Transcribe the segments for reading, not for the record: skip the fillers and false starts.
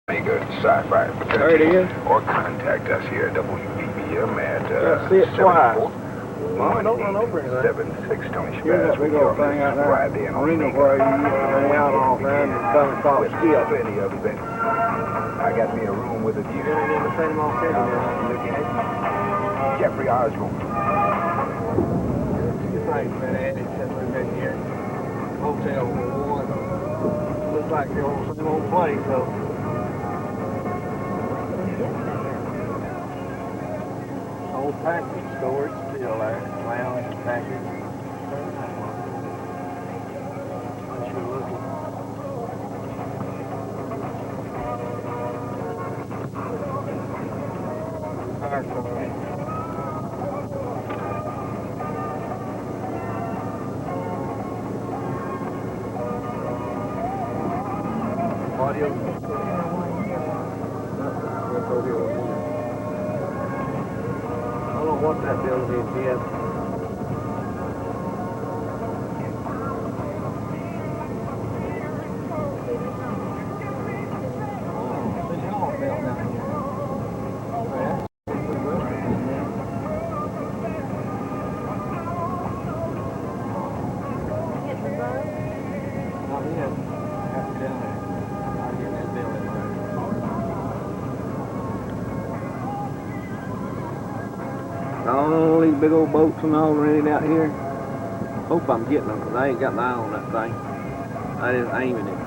Mega Sci-Fi Fraternity, or contact us here at WBBM at 74. Mama, don't run over it. 76 Tony Here's that Shabazz with big your old thing out there. ride in on Arena where you used to hang out on there and come and talk skill. Plenty of events. I got me a room with a view. You're in the Panama City. Jeffrey Osborne. You think, man, since we've been here. Hotel one. Looks like the same old place, though. Old package storage still there. Lounge and package. Unless you're looking. Fire company. Audio. I don't know what that building is yet. All these big old boats and all running out here. Hope I'm getting them because I ain't got an eye on that thing. I just aiming it.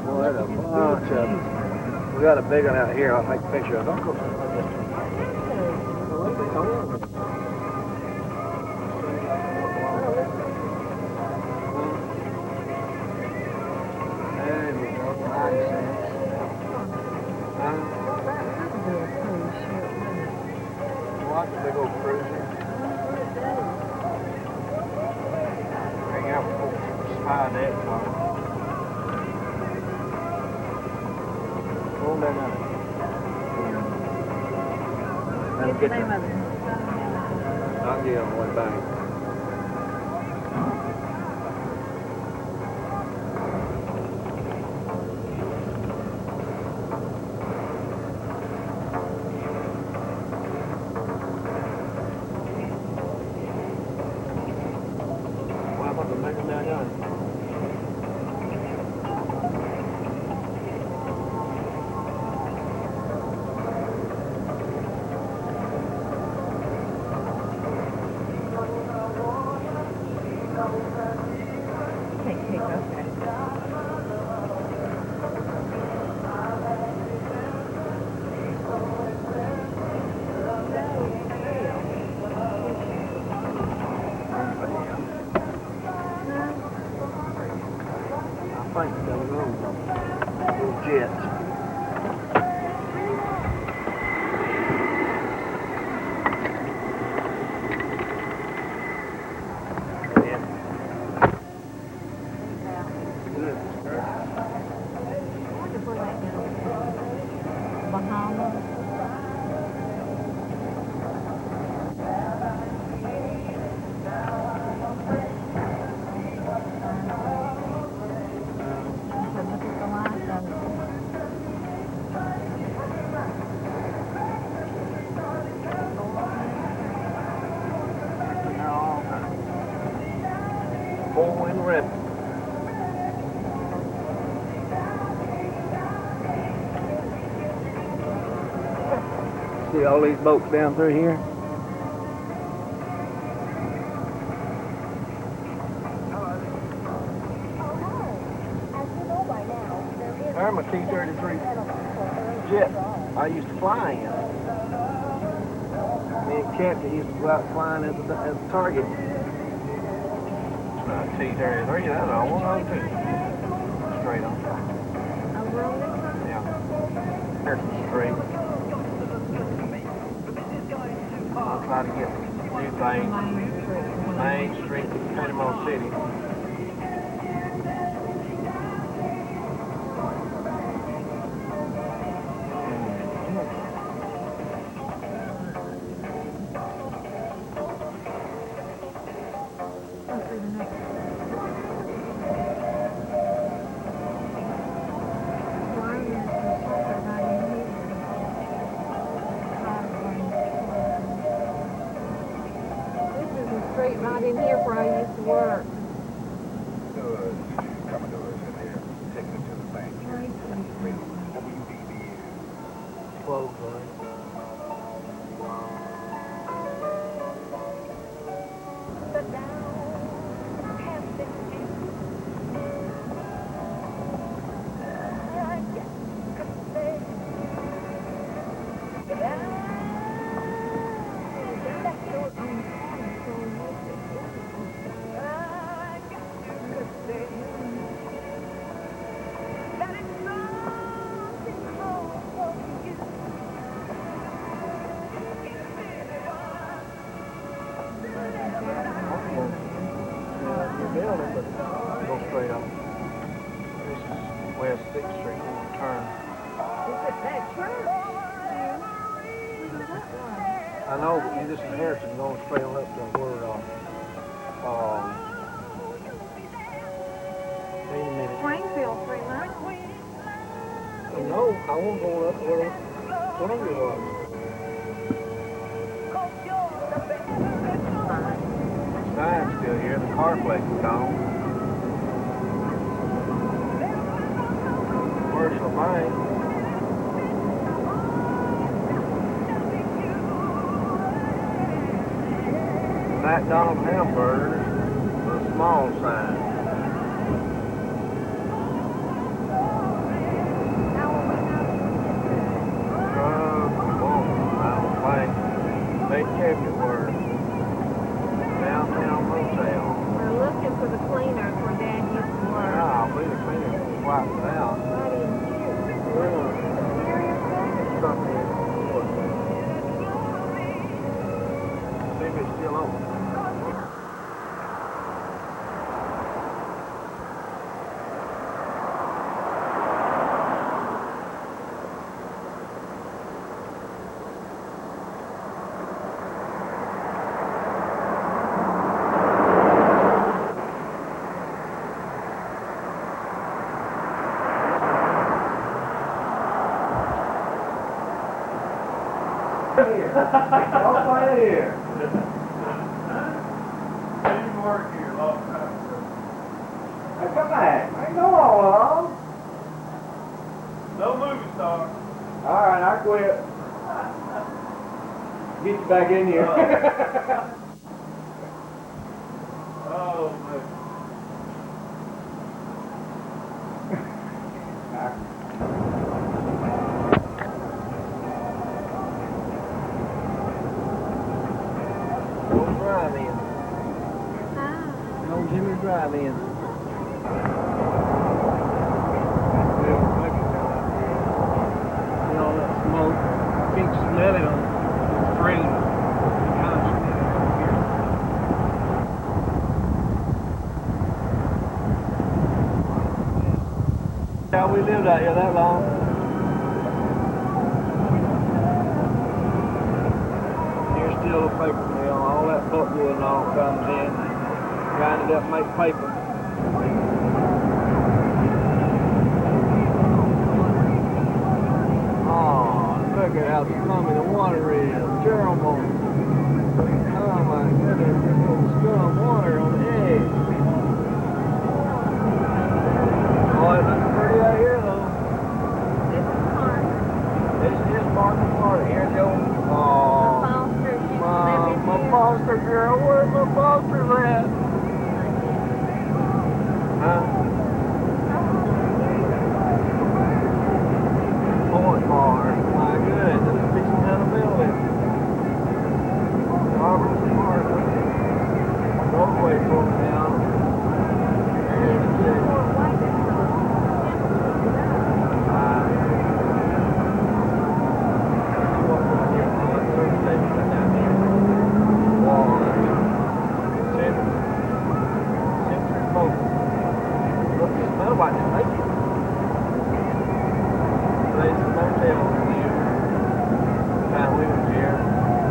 Boy, there's a bunch of them. We got a big one out here. I'll take a picture of it. Don't go there we go. Watch the big old cruiser. Hang out with spy net. Hold that up. What's the name of it? I'll get on one back. Four-wind rip. See all these boats down through here? I'm a T-33 jet I used to fly in. Me and Captain used to go out flying as a target. T-33, that's all 102. Straight on. Yeah. There's the street. I'll try to get new things. Main Street, Panama City. where I used to work. Commodores in there, taking it to the bank. WDB Close, right? Building, but go straight on. This is West 6th Street, turn. Is it that church? I know, but you just in Harrison going straight on up to where, wait a minute. Springfield, 3 miles. No, I won't go up where Columbia was. Sign's still here, the car plate is gone. Commercial bank. McDonald's hamburgers, a small sign. They kept it where downtown motel. We're looking for the cleaners where Dad used to work. Yeah, I believe the cleaner was wiped out. Right in here. Something. See if it's still open. Don't play here. Didn't work here a long time ago. Hey, come back. I ain't going all along. No movie star. All right, I quit. Get you back in here. Oh, man. Drive-in. No Jimmy Drive-in. All that smoke. Can't smell it on the street. Yeah, we lived out here that long. Here's still a paper mill. All that pulpwood and all comes in. Grinded up and make paper. Oh, look at how scummy the water is. Terrible. Oh my goodness, there's little scum water on the edge. Oh, it looks pretty out here though. This is Mark. This is Martin Park. Here's the old, my foster girl. Where's my foster's at? Huh? Point Bar. My goodness, this is fixing down a building. Robert's Park. Roadway pulling down.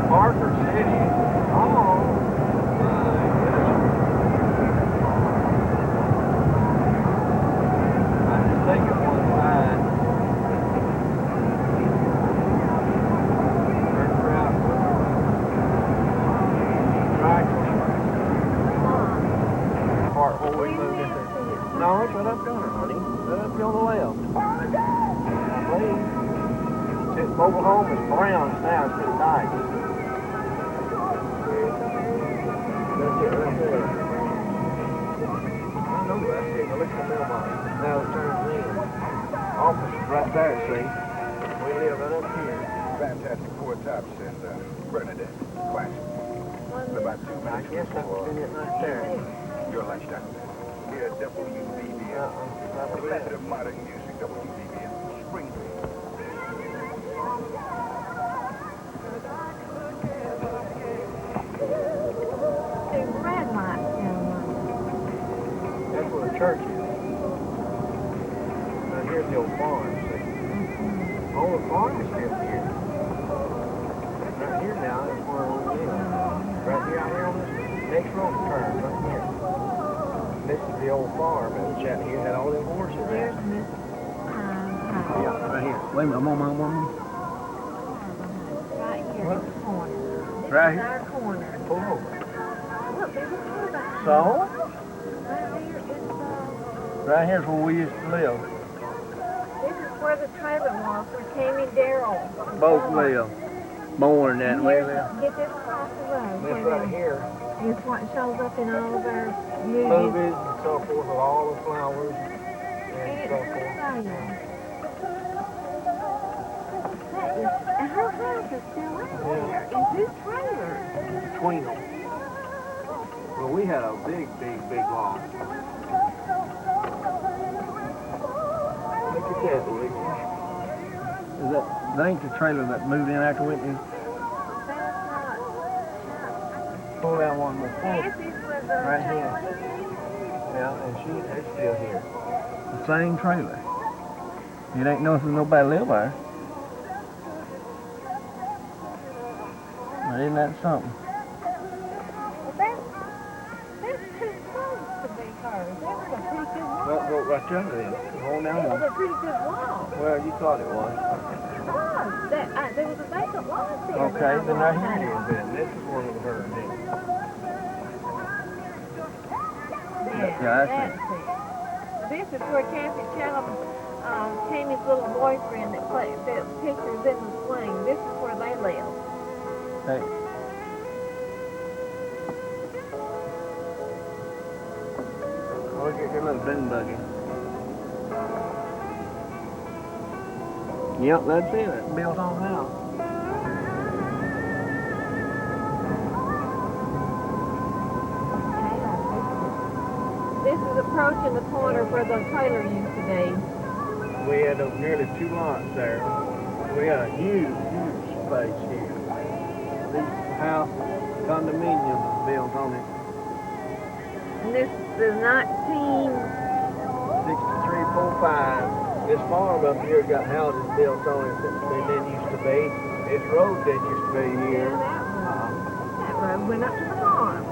Parker City. Oh, my goodness. I just think of one side. Dry cleaners. mobile home is brown now, it's pretty nice. That's it right there. I know that's it. Now look at the mailbox. Now it turns in. Office is right there, see? We live right up here. Fantastic four tops and Bernadette. Classic. About 2 I minutes guess that's before it right there. your lunchtime. Here at WVBM. Blend of modern music, WVBM. Springfield. Big red light down That's where the church is. Now here's the old farm, see? Oh, the farm is still here. Right here now is where we live. Right here, out here on this next road turn, right here. This is the old farm that was out here, had all them horses there. there. There's Miss Pine. Yeah, right here. Wait a minute, I'm on my woman. Right here What? at the corner. This Right is here? our corner. Pull over. Look, there's a car back So, right there is right here's where we used to live. this is where the trailer was for Tammy Darrell. Both live. Born that way. Get this across the road. This where right the- here, It's what shows up in all of our movies. movies and so forth, with all the flowers And and it's so for forth. sale. That is, and her house is still out there. And two trailers. Between them. Well, we had a big lawn. Look at that, Whitney. Is that ain't the trailer that moved in after Whitney? That's not. Pull that one more forward. Nancy's was a Right here. trailer. Yeah, and they're still here. The same trailer. It ain't nothing nobody live there. Now, isn't that something? Well, that's too close to be hers. That was a pretty good wall. That broke right there then. Hold down That was one. a pretty good wall. Well, you thought it was. It was. There was a vacant lot there. Okay, that I then right walked here it down. is then. This is one of her then. Yeah, that's it. This is where Kathy Challam, Tammy's little boyfriend that pictures in the swing. This is where they live. Hey. Oh, look at your little dune buggy. Yep, that's it. It's built on now. This is approaching the corner where the trailer used to be. We had nearly 2 lots there. We had a huge space here. These house condominiums was built on it. And this is 6345. This farm up here got houses built on it that they didn't used to be. This road didn't used to be here. That road went up to the farm.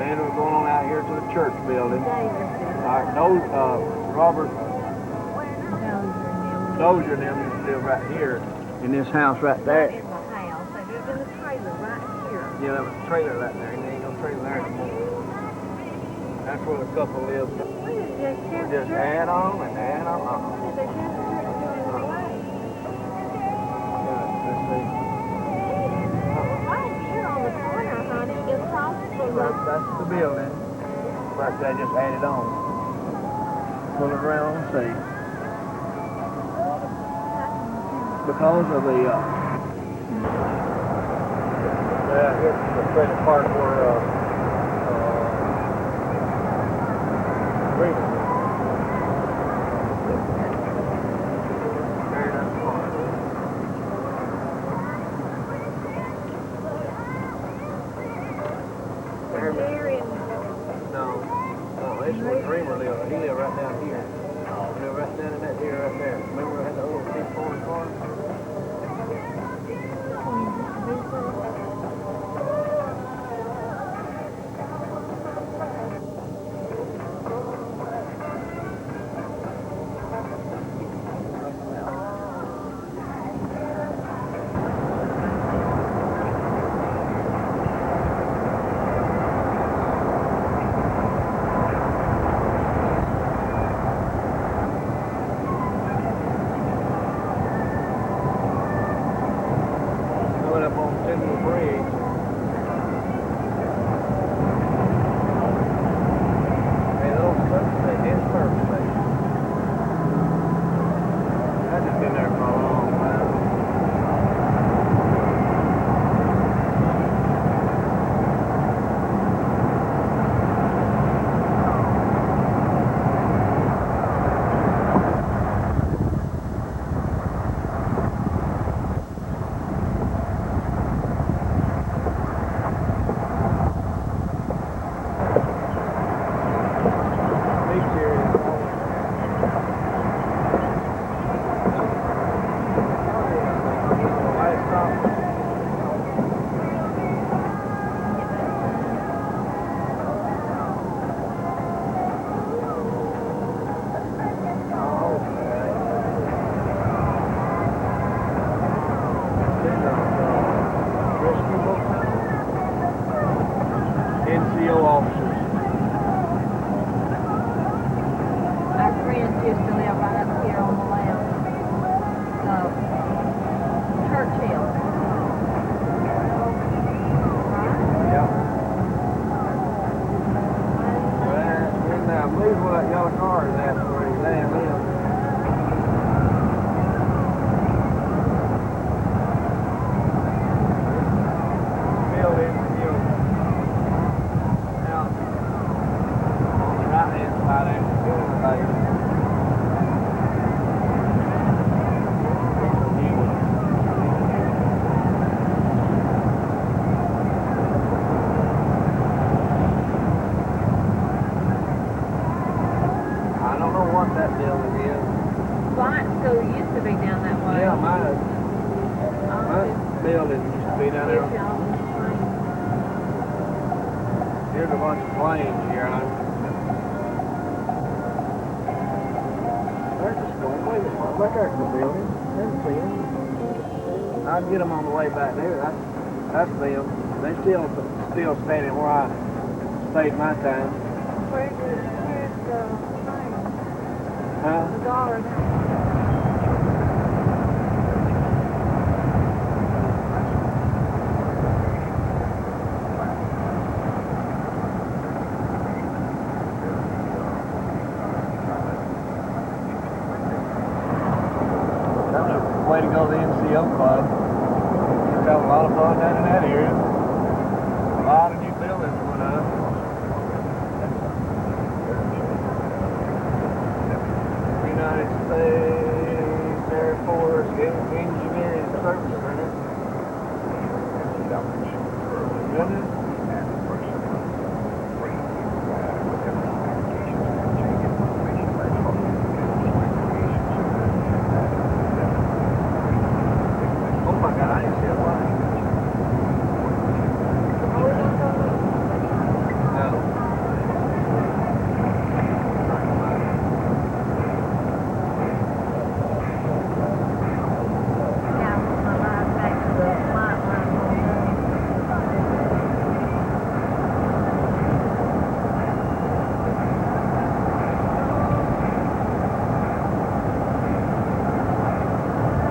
Then we're going on out here to the church building. Davis All right, those, Robert is Dozier and them used to live right here in this house right there. That is a house. So there's been a trailer right here. Yeah, there was a trailer right there, and there ain't no trailer there anymore. That's where the couple lives. What is this? Just add on and add on. They just Let's see. right here on the corner, honey, across from That's the building. But they just added on. Pull it around and see. Because of the, here's the credit card where, Freedom. Very nice car. here in No, this is where Dreamer lived. He lived right down here. He lived right down in that area right there. Remember we had the old big foreign car? know what that building is. Flight school used to be down that way. Yeah, my building used to be down there. Here's a bunch of planes here. There's a school. Wait a minute. Look, there's the building. There's them. I'd get them on the way back there. That's them. They still standing where I stayed my time. Where's the plane? Huh? The guard. Way to go to the NCO club. You've got a lot of fun down in that area. A lot of new buildings went up. United States Air Force Engineering Service Center. Isn't it?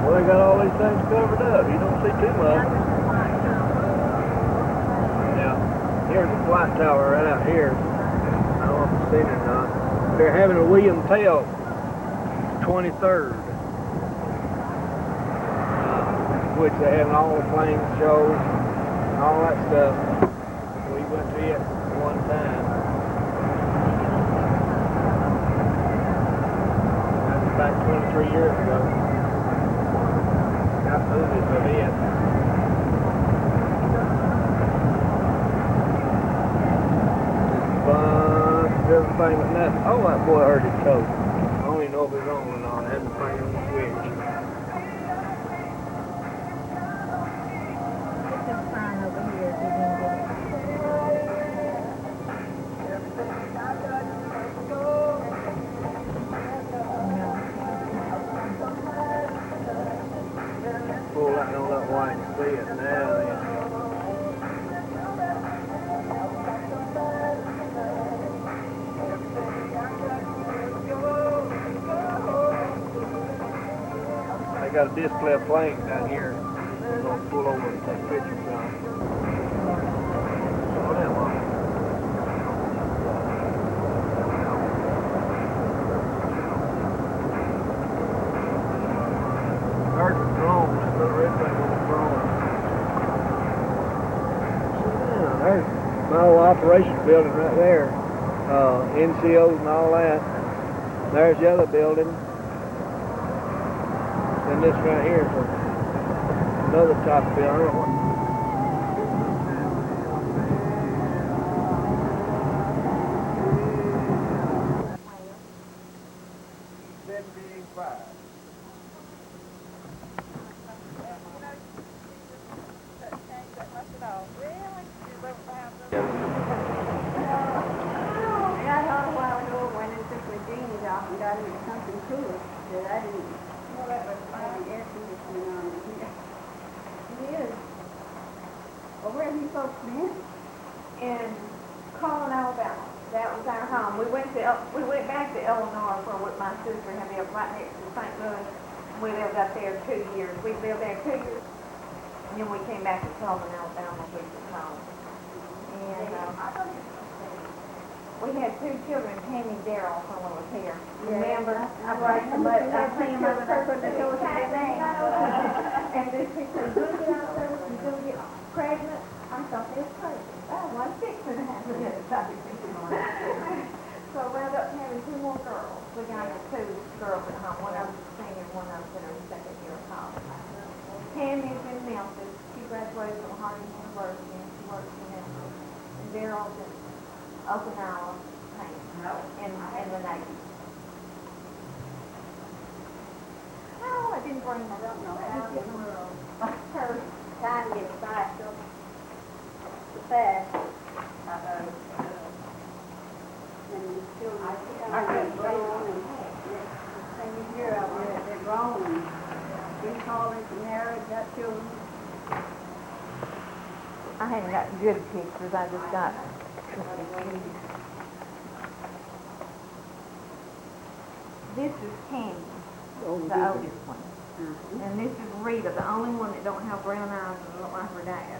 They got all these things covered up. You don't see too much. Yeah. Here's the flight tower right out here. I don't know if you've seen it or not. They're having a William Tell 23rd. Which they're having all the plane shows and all that stuff. We went to it one time. That's about 23 years ago. Got movies of it. Bunch of everything but nothing. Oh, that boy hurt his toe. I don't even know if it's on or not. I had to finger on the switch. Get this sign over here if you didn't get it. Pull that on that white and see it now then. They got a display of planes down here. We're going to pull over and take pictures of them. Slow down, Mom. There's a drone. That little red thing on the drone. Yeah, there's my old operations building right there. NCOs and all that. There's the other building. And this right here is another type of building. I don't know what. In Collin, Alabama. That was our home. We went back to Illinois for what my sister had lived right next to St. Louis. We lived up there 2 years. We lived there 2 years. And then we came back to Collin, Alabama, which was home. And we had 2 children, Tammy and Daryl, when we was here. Remember? I brought the butt. I cleaned my butt for the children. And these people are going to get out there and going to get pregnant. I thought they was crazy. I was fixing to have it. So I wound up having 2 more girls. We got 2 girls at home. One of them's a senior, one of them's in her 2nd year of college. Tammy's in Memphis. She graduated from Harding University and she works in Memphis. And Daryl's in Okinawa, in the Navy. bring I don't know her. how Her. time gets by so fast. And the children are getting grown and next thing you hear out there, they're grown and been calling to marriage, got children. I haven't got good pictures, I just got. This is Candy, the oldest one. And this is Rita, the only one that don't have brown eyes and look like her dad.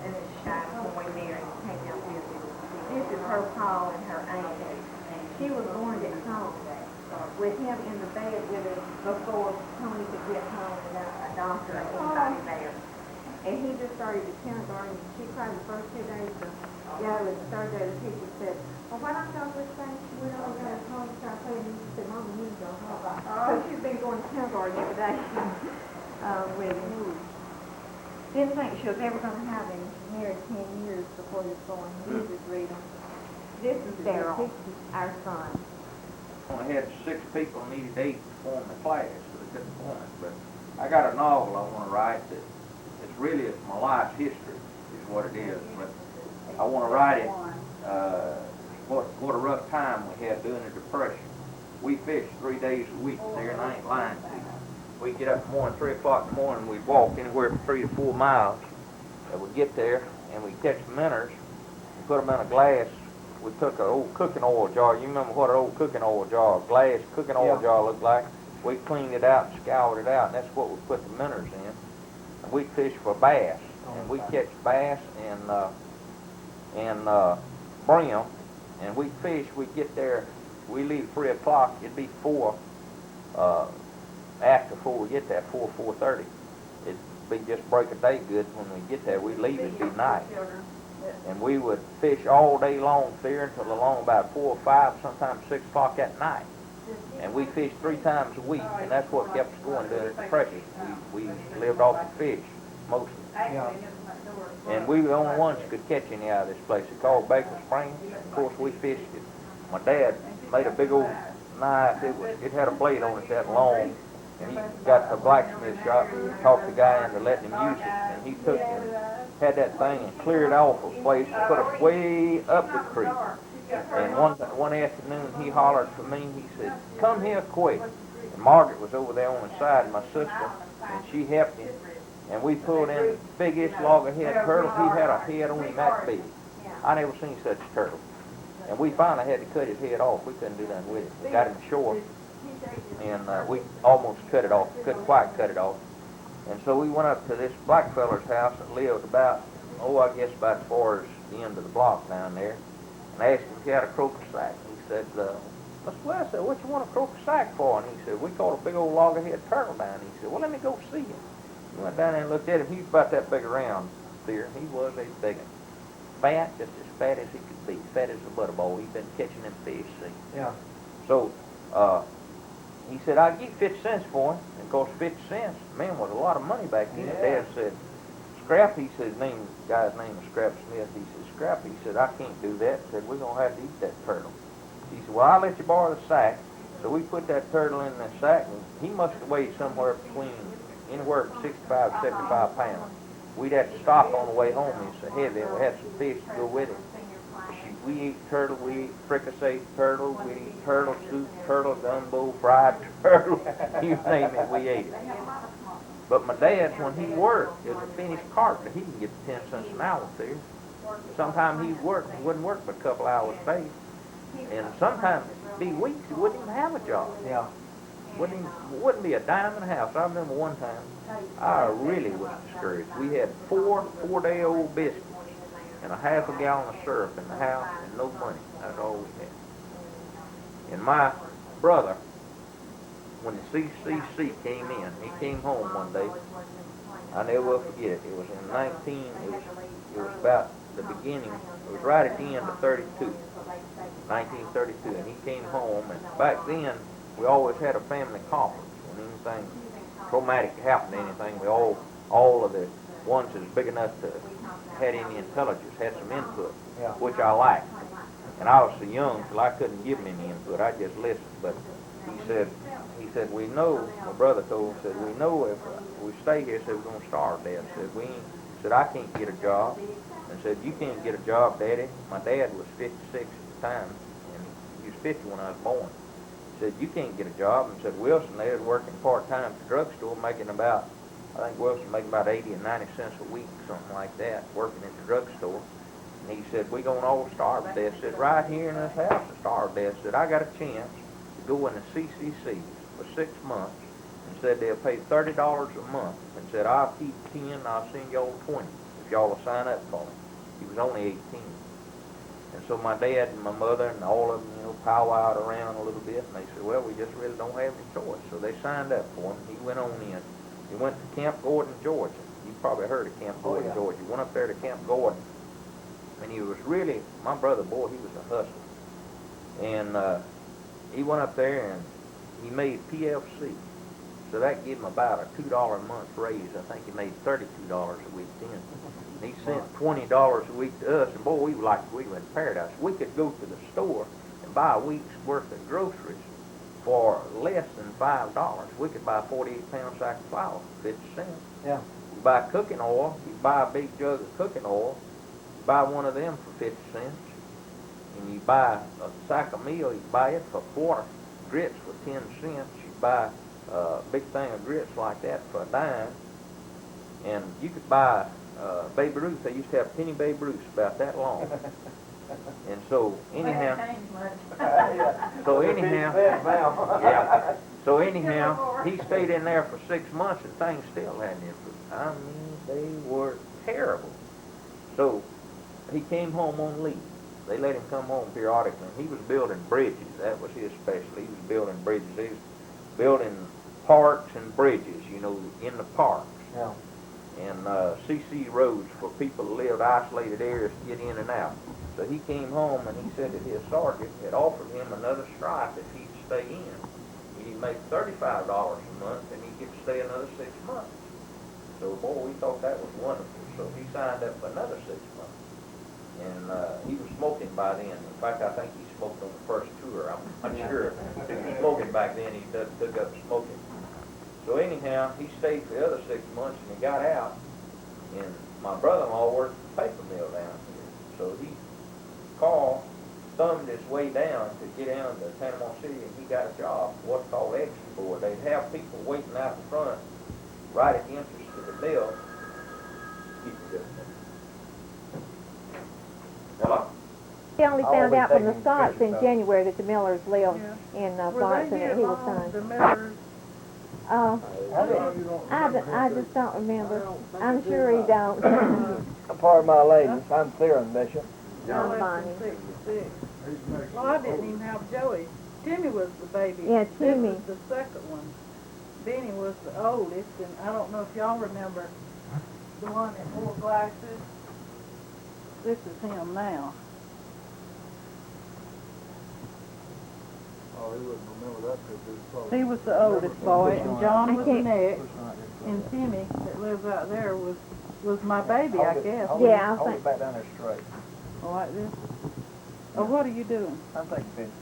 And it's shy boy there and came out with it. This is her pa and her aunt. She was born at home with him in the bed with her before Tony could get home without a doctor or anybody there. And he just started to kindergarten. She cried the first 2 days to go, and the third day the teacher said, well, why don't y'all just think she went over there and Tony started playing? And she said, Mama, you need to go home. So she's been going to kindergarten every day with him. Didn't think she was ever going to have him. She married 10 years before he was born. This is Rita. This is Theron, our son. Only had 6 people needed 8 to form the class, so they couldn't form it. But I got a novel I want to write that it's really my life's history is what it is. But I want to write it. What a rough time we had during the Depression. We fished 3 days a week there, and I ain't lying to you. We'd get up in the morning, 3 o'clock in the morning, we'd walk anywhere from 3 to 4 miles. And we'd get there, and we'd catch minnows and put them in a glass. We took an old cooking oil jar. You remember what an old cooking oil jar, glass cooking oil jar looked like? We cleaned it out and scoured it out, and that's what we put the minnows in. And we'd fish for bass, and we'd catch bass and brim, and we'd fish. We'd get there. We leave 3 o'clock. It'd be 4. After 4, we get there 4:30. It'd be just break of day good when we get there. We'd leave. It'd be night. And we would fish all day long there until along about 4 or 5, sometimes 6 o'clock at night. And we fished 3 times a week, and that's what kept us going during the Depression. We lived off the fish, mostly. And we were the only ones who could catch any out of this place. It's called Baker Springs. Of course, we fished it. My dad made a big old knife. It had a blade on it that long. And he got to a blacksmith shop and talked the guy into letting him use it. And he took and had that thing and cleared off a place and put us way up the creek. And one afternoon he hollered for me. He said, "Come here quick." And Margaret was over there on the side, my sister, and she helped him. And we pulled in the biggest loggerhead turtle. He had a head on him that big. I never seen such a turtle. And we finally had to cut his head off. We couldn't do nothing with it. We got him short. And we almost cut it off, couldn't quite cut it off. And so we went up to this black feller's house that lived about, I guess about as far as the end of the block down there. And I asked him if he had a croaker sack. He said, I said, "What you want a croaker sack for?" And he said, "We caught a big old loggerhead turtle down." He said, "Well, let me go see him." We went down there and looked at him. He was about that big around there. He was a big one. Fat, just as fat as he could be, fat as a butterball. He'd been catching them fish, see. Yeah. So, he said, "I'll give you 50 cents for him." And of course, 50 cents, man, was a lot of money back then. Yeah. Dad said, "Scrap," he said, the guy's name was Scrap Smith. He said, "Scrap," he said, "I can't do that." He said, "We're going to have to eat that turtle." He said, "Well, I'll let you borrow the sack." So we put that turtle in the sack, and he must have weighed somewhere between anywhere from 65 to 75 pounds. We'd have to stop on the way home. It's so heavy, and we had some fish to go with it. We eat turtle, we eat fricasseed turtle, we eat turtle soup, turtle gumbo, fried turtle, you name it, we ate it. But my dad, when he worked as a finished carpenter, he can get 10 cents an hour there. Sometimes he wouldn't work but a couple hours a day. And sometimes it'd be weeks he wouldn't even have a job. Yeah. Wouldn't be a dime in the house. I remember one time, I really was discouraged. We had 4-day-old biscuits and a half a gallon of syrup in the house and no money. That's all we had. And my brother, when the CCC came in, he came home one day. I never will forget it. It was in it was about the beginning, it was right at the end of 1932, and he came home, and back then, we always had a family conference. When anything traumatic happened, anything, all of the ones that was big enough to had any intelligence, had some input, which I liked. And I was so young till I couldn't give him any input. I just listened. But he he said, we know, my brother told him, said, we know if we stay here, said, we're going to starve, Dad. Said, we ain't, said, I can't get a job. And said, you can't get a job, Daddy. My dad was 56 at the time, and he was 50 when I was born. Said, you can't get a job. And said, Wilson, they was working part-time at the drugstore, making about, I think Wilson making about 80 and 90 cents a week, something like that, working at the drugstore. And he said, we gonna all starve to death. Said, right here in this house to starve to death. Said, I got a chance to go in the CCC for 6 months. And said, they'll pay $30 a month. And said, I'll keep 10 and I'll send y'all 20 if y'all will sign up for me. He was only 18. And so my dad and my mother and all of them, you know, powwowed around a little bit. And they said, well, we just really don't have any choice. So they signed up for him. He went on in. He went to Camp Gordon, Georgia. You probably heard of Camp Gordon, Georgia. He went up there to Camp Gordon. And he was really, my brother, boy, he was a hustler. And he went up there and he made PFC. So that gave him about a $2 a month raise. I think he made $32 a week then. And he sent $20 a week to us. And boy, we were like we were in paradise. We could go to the store and buy a week's worth of groceries for less than $5. We could buy a 48-pound sack of flour for 50 cents. Yeah. You buy cooking oil, you buy a big jug of cooking oil, you buy one of them for 50 cents, and you buy a sack of meal, you buy it for a quarter, grits for 10 cents, you buy a big thing of grits like that for a dime, and you could buy Baby Ruth. They used to have penny Baby Ruths about that long. And so anyhow, yeah. So anyhow, he stayed in there for 6 months and things still hadn't improved. I mean, they were terrible. So he came home on leave. They let him come home periodically. He was building bridges. That was his specialty. He was building bridges. He was building parks and bridges, you know, in the parks. Yeah. And CC roads for people who lived isolated areas to get in and out. So he came home and he said that his sergeant had offered him another stripe if he'd stay in. He'd make $35 a month and he'd get to stay another 6 months. So boy, we thought that was wonderful. So he signed up for another 6 months. And he was smoking by then. In fact, I think he smoked on the first tour. I'm not sure. If he was smoking back then, he took up smoking. So anyhow, he stayed for the other 6 months and he got out. And my brother-in-law worked at the paper mill down here. So he thumbed his way down to get down to Panama City, and he got a job, what's called extra board. They'd have people waiting out in front, right at the entrance to the mill. Hello? He only I'll found be out from the taking Scotts pictures in of January that the Millers lived in Were Florence they and here that he was long, the son. Millers? I just don't remember. I'm sure he don't. Pardon my ladies, I'm Theron, Bishop. John Bonnie. 66. Well, I didn't even have Joey. Timmy was the baby. Yeah, Timmy. This was the second one. Benny was the oldest, and I don't know if y'all remember the one that wore glasses. This is him now. Oh, he wouldn't remember that because he was probably... He was the oldest boy, and John was the can't- next, and Timmy, that lives out there, was my baby, I guess. Yeah, I Hold think- it back down there straight. Oh, like this? Oh, what are you doing? I'm taking pictures.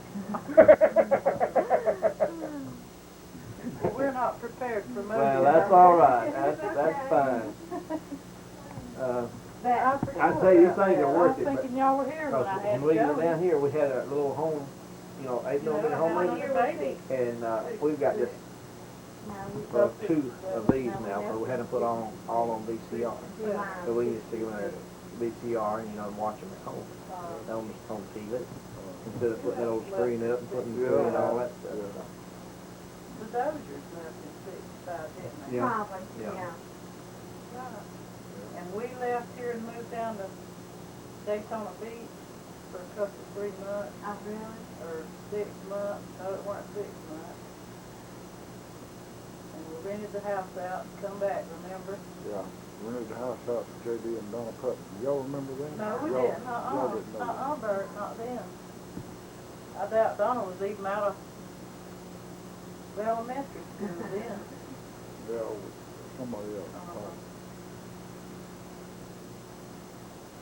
We're not prepared for movies. Well, that's all right. That's fine. I tell you, these things are worth I it, was thinking y'all were here when I had When we were Joey. down here, we had a little home, you know, 8mm home One radio. year baby. And we've got just two of these now, so we had them put all on VCR. So we used to go in there VCR and, you know, and watch them at home. On TV. Instead of putting that old screen up and putting the and all that stuff. The Dozers left in 65, didn't they? Yeah. Probably, Yeah. yeah. Right. And we left here and moved down to Daytona Beach for a couple, 3 months, Oh, really? or 6 months. No, it weren't 6 months. And we rented the house out and come back, remember? Yeah, rented the house out for J.D. and Donna Putnam. Y'all remember that? No, we Y'all- didn't. Y'all didn't know. Bert, not then. I doubt Donna was even out of the elementary school then. Yeah, with somebody else.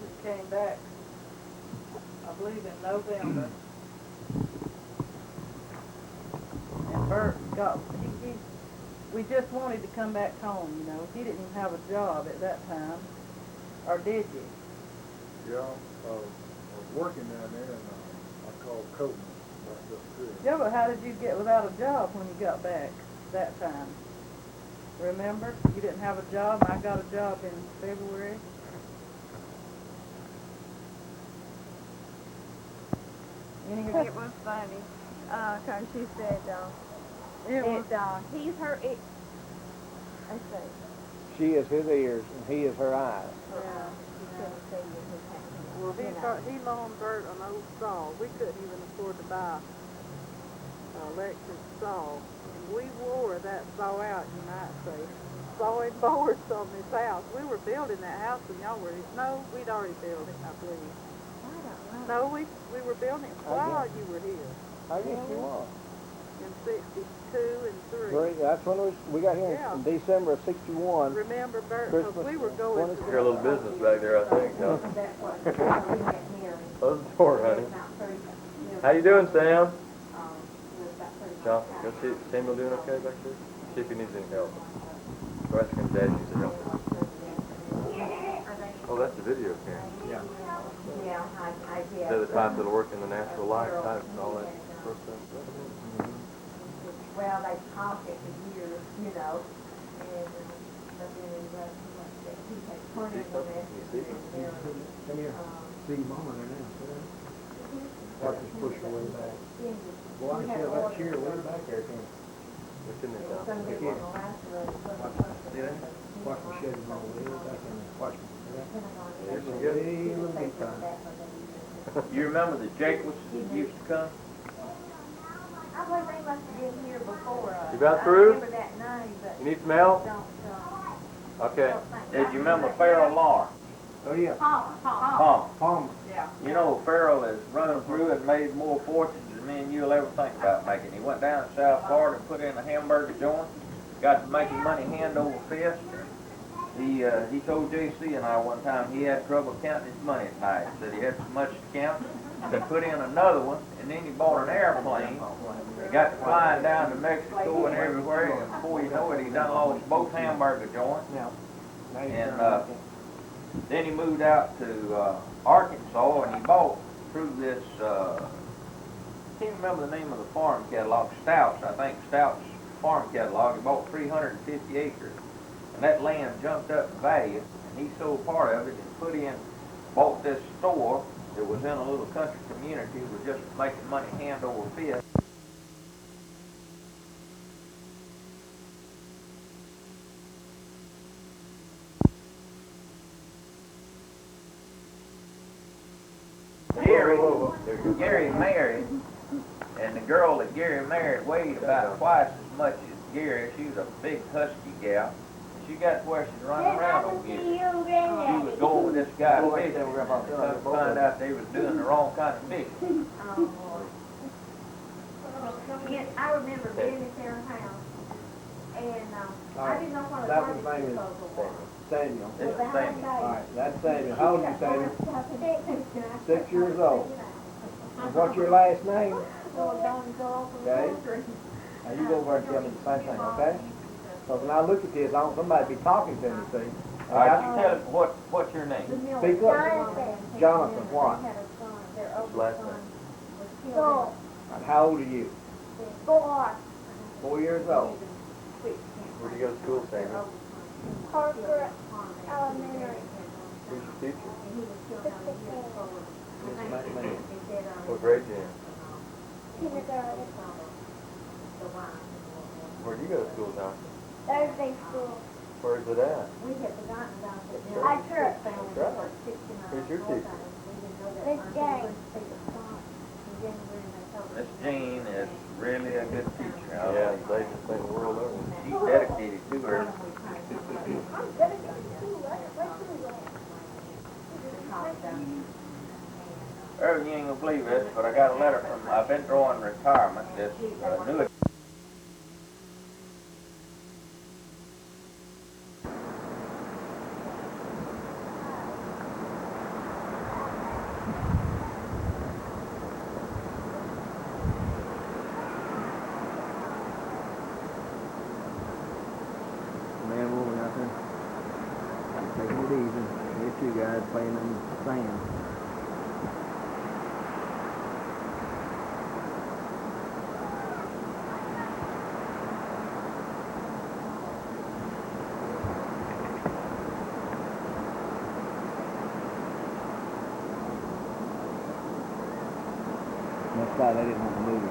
We came back, I believe in November. And Bert got, we just wanted to come back home, you know. He didn't have a job at that time, or did you? Yeah, I was working down there and I called Coleman back up to him. Yeah, but how did you get without a job when you got back that time? Remember? You didn't have a job, I got a job in February. It was funny, 'cause she said, he's her, let's see. She is his ears and he is her eyes. Yeah. Well, he loaned Bert an old saw. We couldn't even afford to buy an electric saw. And we wore that saw out, you might say. Sawing boards on this house. We were building that house when y'all were, no, we'd already built it, I believe. No, we were building it while you were here. I guess you was. In 62 and 3. Great, that's when we got here in December of 61. Remember, Bert, because we were going to... Got a little business back there, I think. Huh? Close the door, honey. How you doing, Sam? Jonathan, go see Samuel doing okay back there? See if he needs any help. Go ask him, Dad needs any help. Oh, that's the video camera. Yeah. Yeah, I did. They're the type that'll work in the natural light type and all that sort of stuff. Well, they talked it for years, you know, and but then he was he had pointed the message and there. Come here. See Mama there now. Watch us push her way back. Boy, I can see that chair way back there, can't you? What's in there, John? Watch me shed them all way back in there. Watch me. There she goes. You remember the Jacobs that used to come? I believe they must have been here before. You about through? I remember that name, but You need some help? Okay. Did you remember Farrell Lawrence? Oh, yeah. Palmer. Yeah. You know, Farrell is running through and made more fortunes than me and you'll ever think about making. He went down to South Florida and put in a hamburger joint, got to making money hand over fist. He told J.C. and I one time he had trouble counting his money at night. Said he had so much to count. He put in another one, and then he bought an airplane. He got to flying down to Mexico and everywhere, and before you know it, he done lost both hamburger joints. And then he moved out to Arkansas, and he bought through this, I can't remember the name of the farm catalog, Stouts, I think, Stouts farm catalog. He bought 350 acres. And that land jumped up in value, and he sold part of it and bought this store that was in a little country community, was just making money hand over fist. Gary married, and the girl that Gary married weighed about twice as much as Gary. She was a big husky gal. She got to where she's running around on Gary. She was going with this guy fishing. Come find out they was doing the wrong kind of fishing. Yes, I remember being at their house, and I didn't know what a That was garbage name disposal was. Samuel. This is Samuel. All right, that's Samuel. How old are you, Samuel? 6 years old. And what's your last name? Okay. Now you go over and tell me the same thing, okay? So when I look at this, I want somebody to be talking to me, see? All right, you tell us what's your name? Speak up. Jonathan, what? Last name. And how old are you? 4. 4 years old. Where do you go to school, Samuel? Parker Elementary. Who's your teacher? Miss McMahon. What grade you in? Kindergarten. Where do you go to school, John? Thursday school. Where is it at? We had forgotten about it. At church. Who's your teacher? Miss Jane. Miss Jean is really a good teacher. Yeah, they just think the world over. She's dedicated to her. Irvin, you ain't gonna believe this, but I got a letter from, I've been drawing retirement, this new playing in the sand. That's why they didn't want to move it.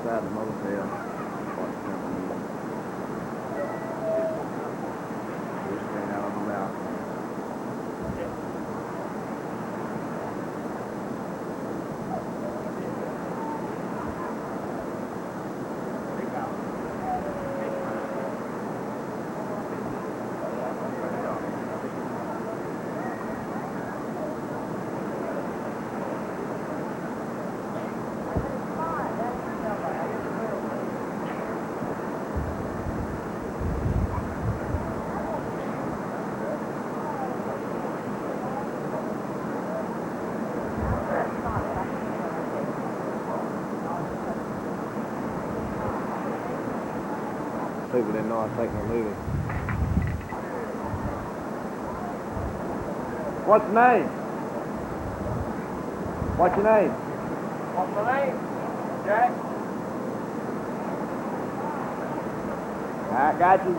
Outside the motel. We're staying out on the mountain. People didn't know I was taking a movie. What's your name? What's your name? What's my name? Jack? I got you.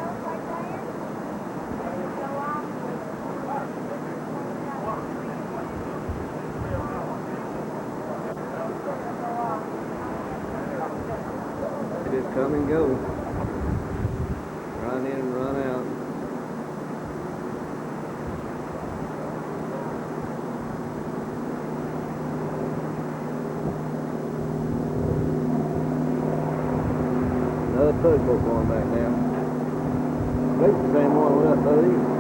It just come and go. Run in and run out. Another tugboat going back now. I think the same one went up there either.